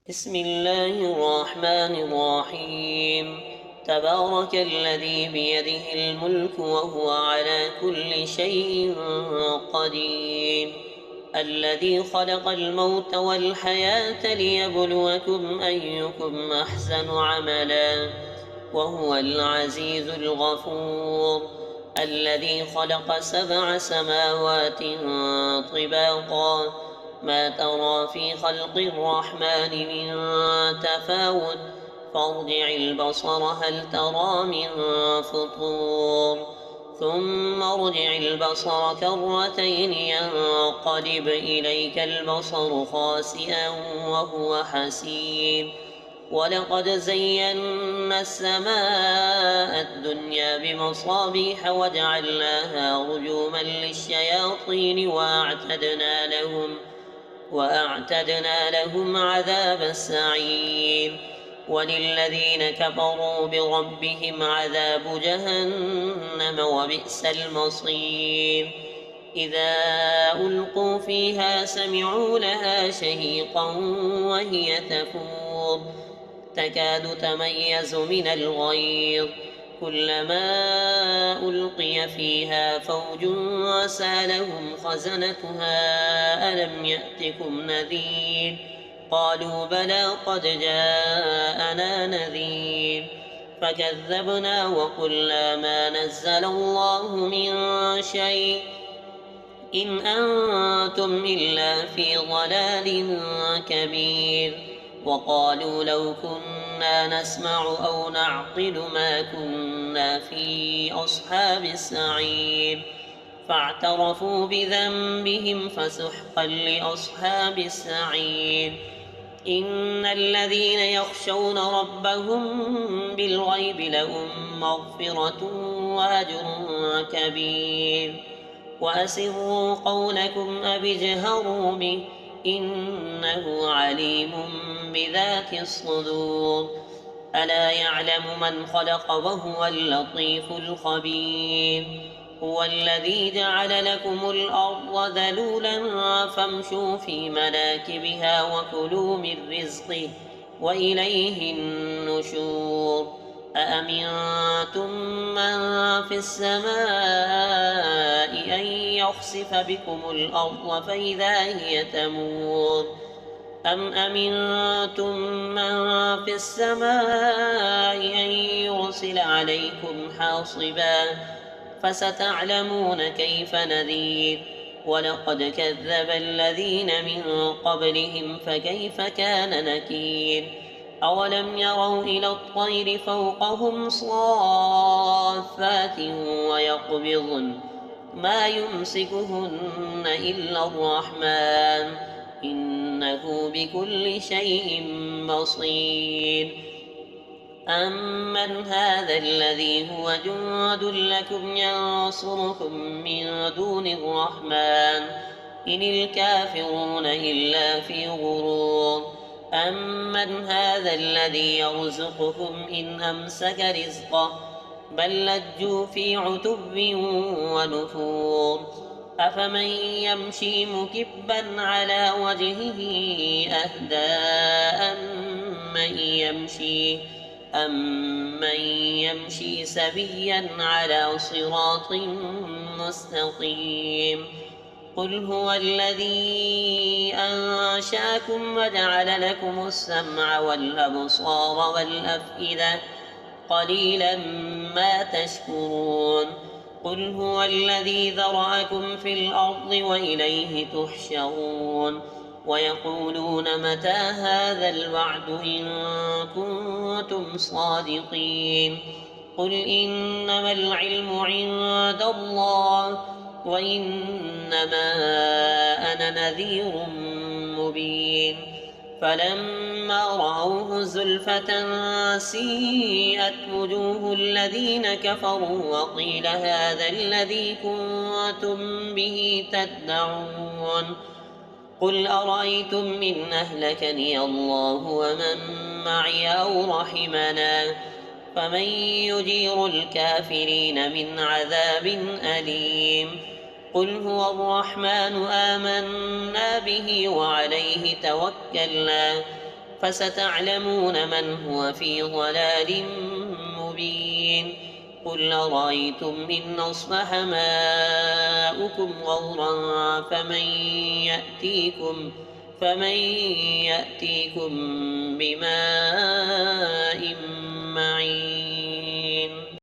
بسم الله الرحمن الرحيم. تبارك الذي بيده الملك وهو على كل شيء قدير. الذي خلق الموت والحياة ليبلوكم أيكم أحسن عملا وهو العزيز الغفور. الذي خلق 7 سماوات طباقا ما ترى في خلق الرحمن من تفاوت فارجع البصر هل ترى من فطور ثم ارجع البصر كرتين ينقلب إليك البصر خاسئا وهو حسير. ولقد زينا السماء الدنيا بمصابيح وجعلناها رجوما للشياطين وأعتدنا لهم عذاب السعير. وللذين كفروا بربهم عذاب جهنم وبئس المصير. إذا ألقوا فيها سمعوا لها شهيقا وهي تفور تكاد تميز من الغيظ كلما ألقي فيها فوج سالهم خزنتها ألم يأتكم نذير قالوا بلى قد جاءنا نذير فكذبنا وقلنا ما نزل الله من شيء إن أنتم إلا في ضلال كبير. وقالوا لو كنا نسمع أو نعقل ما كنا في أصحاب السعير فاعترفوا بذنبهم فسحقا لأصحاب السعير. إن الذين يخشون ربهم بالغيب لهم مغفرة وأجر كبير. وأسروا قولكم أو اجهروا به إنه عليم بذات الصدور. ألا يعلم من خلق وهو اللطيف الخبير. هو الذي جعل لكم الأرض ذلولا فامشوا في مناكبها وكلوا من رزقه وإليه النشور. أأمنتم من في السماء أن يخسف بكم الأرض فإذا هي تمور أم أمنتم من في السماء أن يرسل عليكم حاصبا فستعلمون كيف نذير. ولقد كذب الذين من قبلهم فكيف كان نكير. أولم يروا إلى الطير فوقهم صافات ويقبضن ما يمسكهن إلا الرحمن إنه بكل شيء بصير. أمن هذا الذي هو جند لكم ينصركم من دون الرحمن إن الكافرون إلا في غرور. أمن هذا الذي يرزقكم إن أمسك رزقه بل لجوا في عتب ونفور. أفمن يمشي مكبا على وجهه أهدى أمن يمشي سبيا على صراط مستقيم. قل هو الذي أنشأكم وجعل لكم السمع والأبصار والأفئدة قليلا ما تشكرون. قل هو الذي ذرأكم في الأرض وإليه تحشرون. ويقولون متى هذا الوعد إن كنتم صادقين. قل إنما العلم عند الله وإنما أنا نذير مبين. فلما رأوه زلفة سيئت وجوه الذين كفروا وقيل هذا الذي كنتم به تدعون. قل أرأيتم إن أهلكني الله ومن معي أو رحمنا فمن يجير الكافرين من عذاب أليم. قل هو الرحمن آمنا به وعليه توكلنا فستعلمون من هو في ضلال مبين قل أرأيتم إن أصبح ماؤكم غورا فمن يأتيكم بماء معين